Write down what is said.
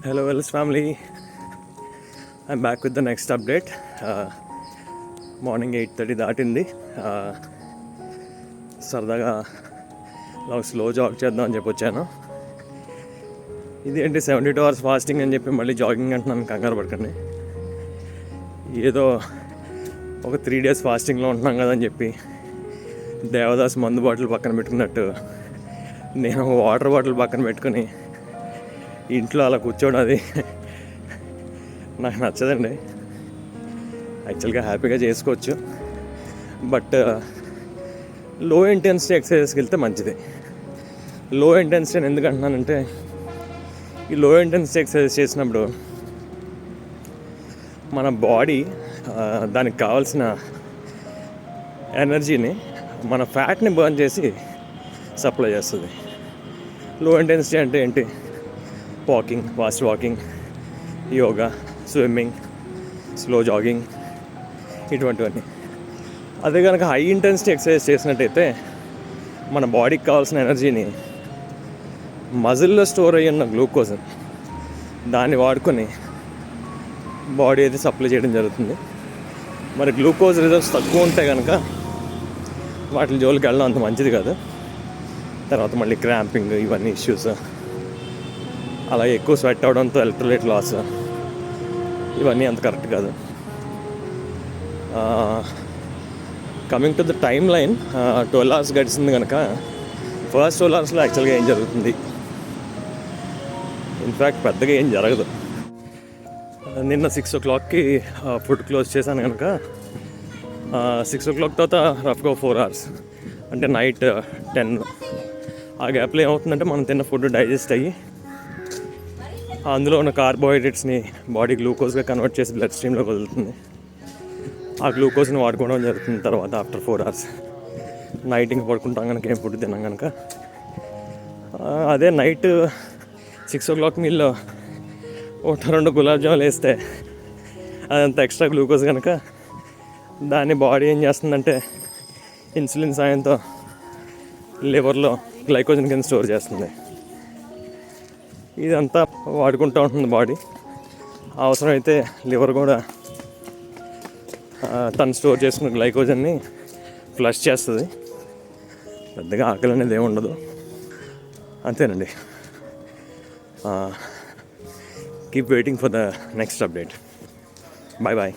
Hello Wells family, I'm back with the next update. Morning 8:30 దాటింది. సరదాగా slow zag చేద్దాం అని చెప్పి వచ్చాను. ఇది ఏంటి 72 hours ఫాస్టింగ్ అని చెప్పి మళ్ళీ జాగింగ్ అంటున్నాను, కంగారు పడకండి. ఏదో ఒక 3 days ఫాస్టింగ్లో ఉంటున్నాం కదా అని చెప్పి దేవదాస్ మందు బాటిల్ పక్కన పెట్టుకున్నట్టు నేను ఒక వాటర్ బాటిల్ పక్కన పెట్టుకుని ఇంట్లో అలా కూర్చోవడం అది నాకు నచ్చదండి. యాక్చువల్గా హ్యాపీగా చేసుకోవచ్చు, బట్ లో ఇంటెన్సిటీ ఎక్సర్సైజ్కి వెళ్తే మంచిది. లో ఇంటెన్సిటీ అని ఎందుకు అంటున్నానంటే, ఈ లో ఇంటెన్సిటీ ఎక్సర్సైజ్ చేసినప్పుడు మన బాడీ దానికి కావాల్సిన ఎనర్జీని మన ఫ్యాట్ని బర్న్ చేసి సప్లై చేస్తుంది. లో ఇంటెన్సిటీ అంటే ఏంటి? Walking, fast walking, yoga, swimming, slow jogging, ఇటువంటివన్నీ. అదే కనుక హై ఇంటెన్సిటీ ఎక్సర్సైజ్ చేసినట్టయితే మన బాడీకి కావాల్సిన ఎనర్జీని మజిల్లో స్టోర్ అయ్యి ఉన్న గ్లూకోజ్ దాన్ని వాడుకొని బాడీ అయితే సప్లై చేయడం జరుగుతుంది. మరి గ్లూకోజ్ రిజర్వ్స్ తక్కువ ఉంటే కనుక వాటి జోలికి వెళ్ళడం అంత మంచిది కాదు. తర్వాత మళ్ళీ క్రాంపింగ్, ఇవన్నీ ఇష్యూస్, అలాగే ఎక్కువ స్వెట్ అవడంతో ఎలక్ట్రోలైట్ లాస్, ఇవన్నీ అంత కరెక్ట్ కాదు. Coming to the time line, 12 hours గడిచింది కనుక ఫస్ట్ 12 hours యాక్చువల్గా ఏం జరుగుతుంది? ఇన్ఫ్యాక్ట్ పెద్దగా ఏం జరగదు. నిన్న 6 o'clockకి ఫుడ్ క్లోజ్ చేశాను కనుక 6 o'clock తర్వాత రఫ్గా 4 hours, అంటే నైట్ 10. ఆ గ్యాప్లో ఏమవుతుందంటే మనం తిన్న ఫుడ్ డైజెస్ట్ అయ్యి అందులో ఉన్న కార్బోహైడ్రేట్స్ని బాడీ గ్లూకోజ్గా కన్వర్ట్ చేసి బ్లడ్ స్ట్రీమ్లోకి వదులుతుంది. ఆ గ్లూకోజ్ని వాడుకోవడం జరుగుతుంది. తర్వాత ఆఫ్టర్ 4 hours నైట్ ఇంక పడుకుంటాం కనుక ఏం ఫుడ్ తిన్నాం కనుక. అదే నైట్ 6 o'clock మీల్లో 1-2 గులాబ్ జాములు వేస్తే అదంత ఎక్స్ట్రా గ్లూకోజ్ కనుక దాన్ని బాడీ ఏం చేస్తుందంటే ఇన్సులిన్ సాయంతో లివర్లో గ్లైకోజన్ కింద స్టోర్ చేస్తుంది. ఇదంతా వాడుకుంటూ ఉంటుంది బాడీ. అవసరమైతే లివర్ కూడా తను స్టోర్ చేసుకున్న గ్లైకోజన్ని ఫ్లష్ చేస్తుంది. పెద్దగా ఆకలి అనేది ఏమి ఉండదు. అంతేనండి. Keep waiting for the next update. Bye bye.